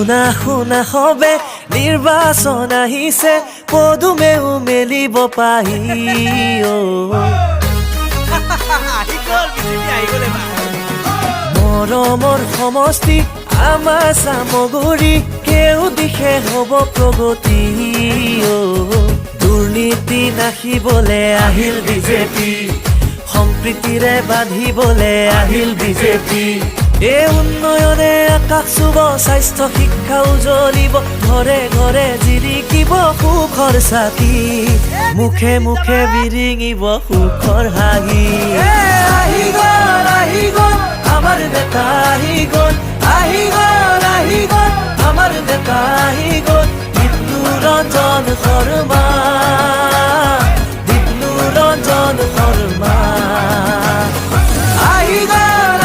শুনা শুনা হবে নিৰ্বাচন আহিছে পদুমেও মেলিব পাহি মৰমৰ সমষ্টি আমাৰ চামগুৰি কেউ দিশে হ'ব প্ৰগতি দুৰ্নীতি নাখিবলে আহিল বিজেপি সম্প্ৰীতিৰে বান্ধিবলে আহিল বিজেপি এই উন্নয়নে আকাশ চুব স্বাস্থ্য শিক্ষা উজ্বলিব ঘৰে ঘৰে জিলিকিব সুখৰ ছাতি মুখে মুখে বিৰিঙিব সুখৰ হাঁহি আহি গ'ল আমাৰ নেতা আহি গ'ল আমাৰ নেতা আহি গ'ল বিষ্ণু ৰঞ্জন শৰ্মা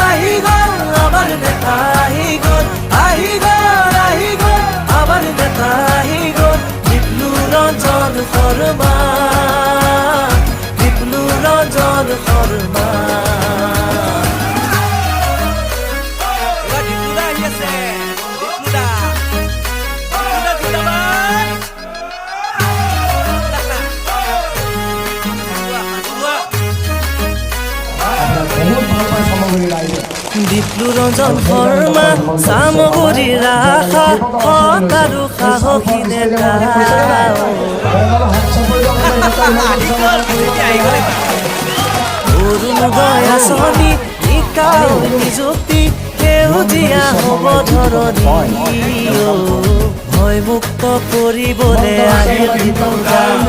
আহি গ'ল আমাৰ নেতা আহি গ'ল আমাৰ নেতা আহি গ'ল বিষ্ণু ৰঞ্জন শৰ্মা বিপ্লু ৰঞ্জন শৰ্মা চামগুৰিৰ আশা সৎ আৰু সাহসী নেতা অৰুণোদয় আঁচনি নিকাও নিযুক্তি সেউজীয়া হ'ব ধৰণী ভয়মুক্ত কৰিবলৈ আহিল ডিব্ৰুগড়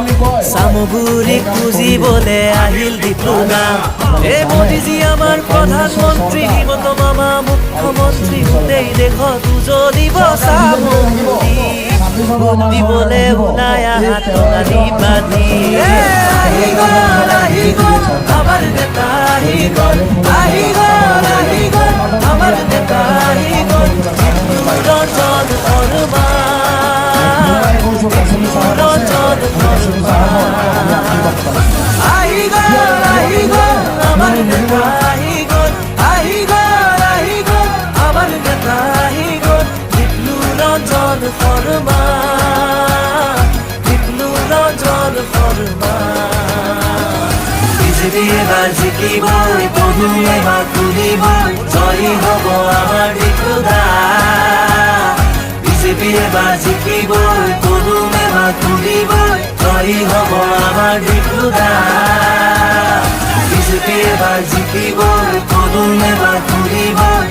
চামগুৰিক খুজিবলৈ আহিল ডিব্ৰুগড় এই মোদীজী আমাৰ প্ৰধানমন্ত্ৰী হিমন্ত মামা মুখ্যমন্ত্ৰী গোটেই দেশত উজলিব চামগুৰি ভোট দিবলৈ ওলাই আহা টঙালি বান্ধি আহি গ'ল আমাৰ নেতা আহি গ'ল আমাৰ নেতা আহি গ'ল ৰঞ্জন শৰ্মা আহি গ'ল আমাৰ নেতা আহি গ'ল আমাৰ নেতা আহি গ'ল বিষ্ণু ৰঞ্জন শৰ্মা বিজেপি এবাৰ জিকিবই পদুম এবাৰ তুলিবই জয়ী হ'ব আমাৰ ডিব্ৰুগড় বিজেপি এবাৰ জিকিবই পদুম এবাৰ তুলিবই জয়ী হ'ব আমাৰ ডিব্ৰুগড় বিজেপি এবাৰ জিকিবই পদুম এবাৰ তুলিবই